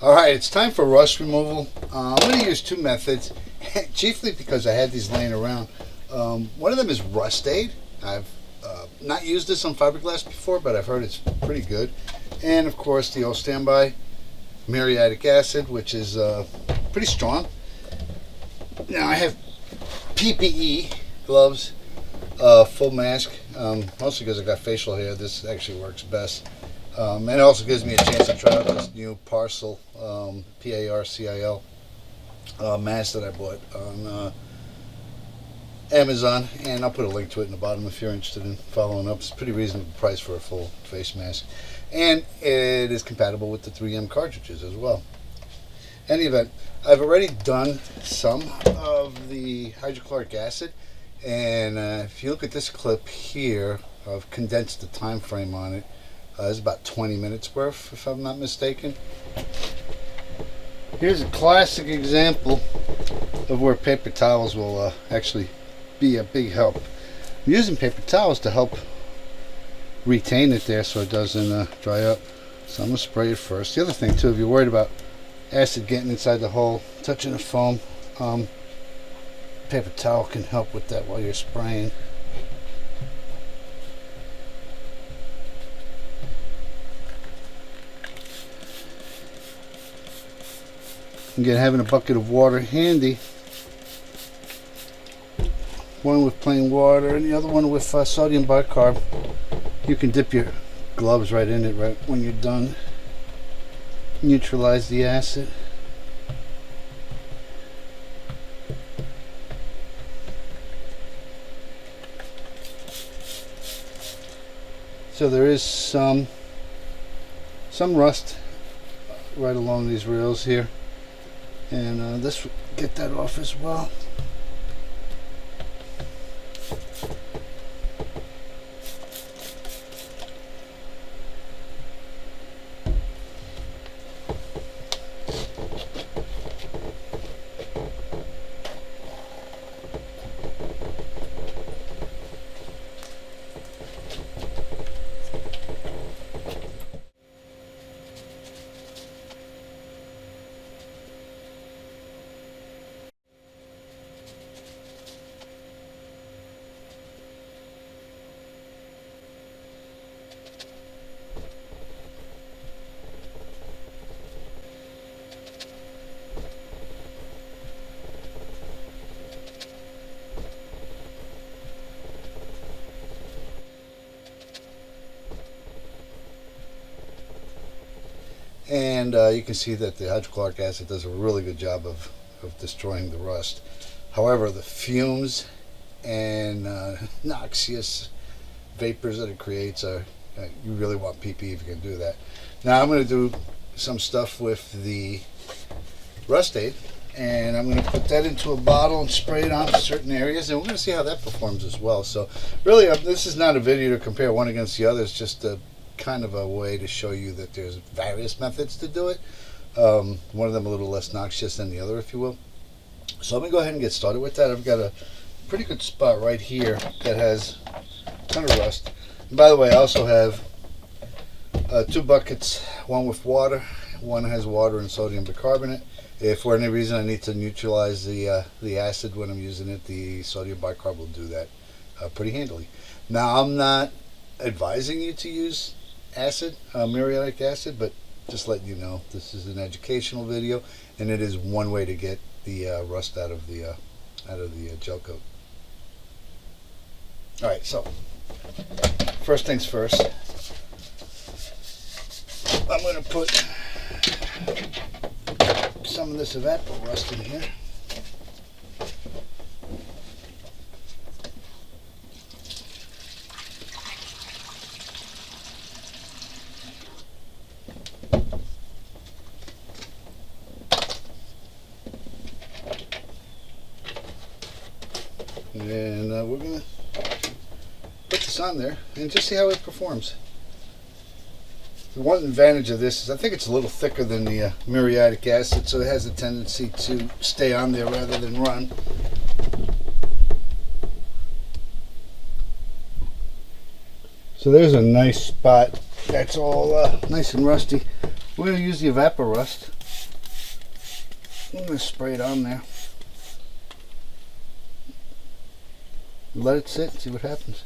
Alright, it's time for rust removal. I'm going to use two methods, chiefly because I had these laying around. One of them is RustAid. I've not used this on fiberglass before, but I've heard it's pretty good. And of course the old standby, muriatic acid, which is pretty strong. Now I have PPE gloves, full mask, mostly because I got facial hair. This actually works best. And it also gives me a chance to try out this new Parcel, P-A-R-C-I-L mask that I bought on Amazon, and I'll put a link to it in the bottom if you're interested in following up. It's a pretty reasonable price for a full face mask, and it is compatible with the 3M cartridges as well. In any event, I've already done some of the hydrochloric acid, and if you look at this clip here, I've condensed the time frame on it. It's about 20 minutes worth, if I'm not mistaken. Here's a classic example of where paper towels will actually be a big help. I'm using paper towels to help retain it there so it doesn't dry up. So I'm going to spray it first. The other thing too, if you're worried about acid getting inside the hole, touching the foam, paper towel can help with that while you're spraying. Again, having a bucket of water handy, one with plain water and the other one with sodium bicarb. You can dip your gloves right in it right when you're done. Neutralize the acid. So there is some rust right along these rails here. And this will get that off as well. And you can see that the hydrochloric acid does a really good job of destroying the rust. However, the fumes and noxious vapors that it creates are, you really want PPE if you can do that. Now I'm going to do some stuff with the RustAid, and I'm going to put that into a bottle and spray it on certain areas, and we're going to see how that performs as well. So really, this is not a video to compare one against the other. It's just a kind of a way to show you that there's various methods to do it. One of them a little less noxious than the other, if you will. So I'm going to go ahead and get started with that. I've got a pretty good spot right here that has a ton of rust. And by the way, I also have two buckets, one with water, one has water and sodium bicarbonate. If for any reason I need to neutralize the acid when I'm using it, the sodium bicarb will do that pretty handily. Now, I'm not advising you to use acid, muriatic acid, but just letting you know this is an educational video, and it is one way to get the rust out of the GelCoat. All right, so first things first, I'm going to put some of this evapor rust in here. And we're going to put this on there and just see how it performs. The one advantage of this is I think it's a little thicker than the muriatic acid, so it has a tendency to stay on there rather than run. So there's a nice spot that's all nice and rusty. We're going to use the evapor rust I'm going to spray it on there. Let it sit and see what happens.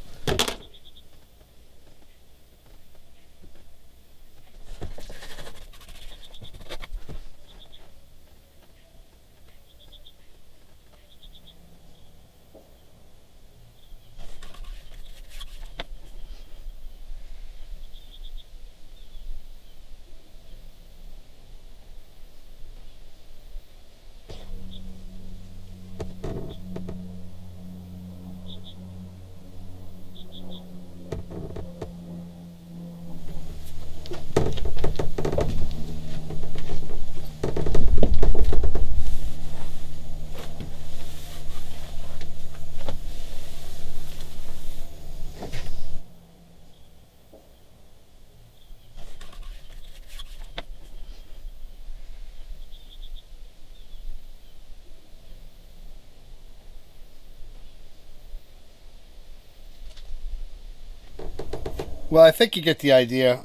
Well, I think you get the idea.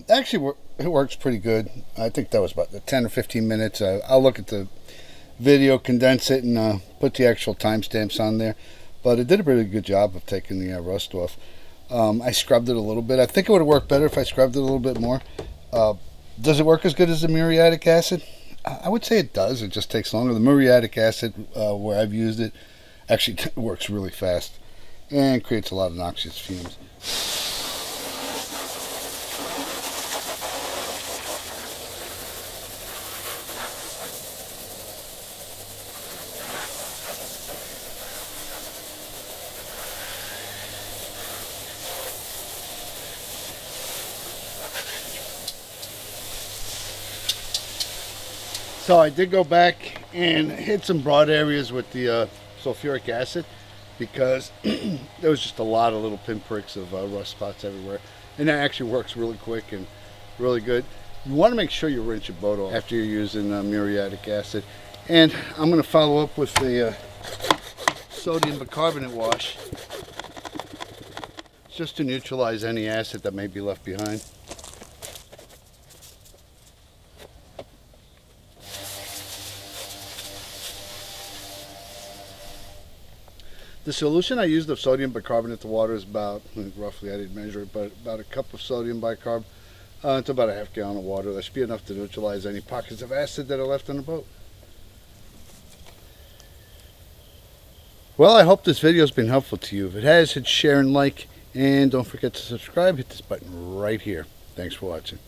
Actually, it works pretty good. I think that was about 10 or 15 minutes. I'll look at the video, condense it, and put the actual timestamps on there. But it did a pretty good job of taking the rust off. I scrubbed it a little bit. I think it would have worked better if I scrubbed it a little bit more. Does it work as good as the muriatic acid? I would say it does. It just takes longer. The muriatic acid, where I've used it, actually works really fast and creates a lot of noxious fumes. So I did go back and hit some broad areas with the sulfuric acid because there was just a lot of little pinpricks of rust spots everywhere. And that actually works really quick and really good. You want to make sure you rinse your boat off after you're using muriatic acid. And I'm going to follow up with the sodium bicarbonate wash just to neutralize any acid that may be left behind. The solution I used of sodium bicarbonate to water is about, roughly, I didn't measure it, but about a cup of sodium bicarb to about a half gallon of water. That should be enough to neutralize any pockets of acid that are left on the boat. Well, I hope this video has been helpful to you. If it has, hit share and like, and don't forget to subscribe. Hit this button right here. Thanks for watching.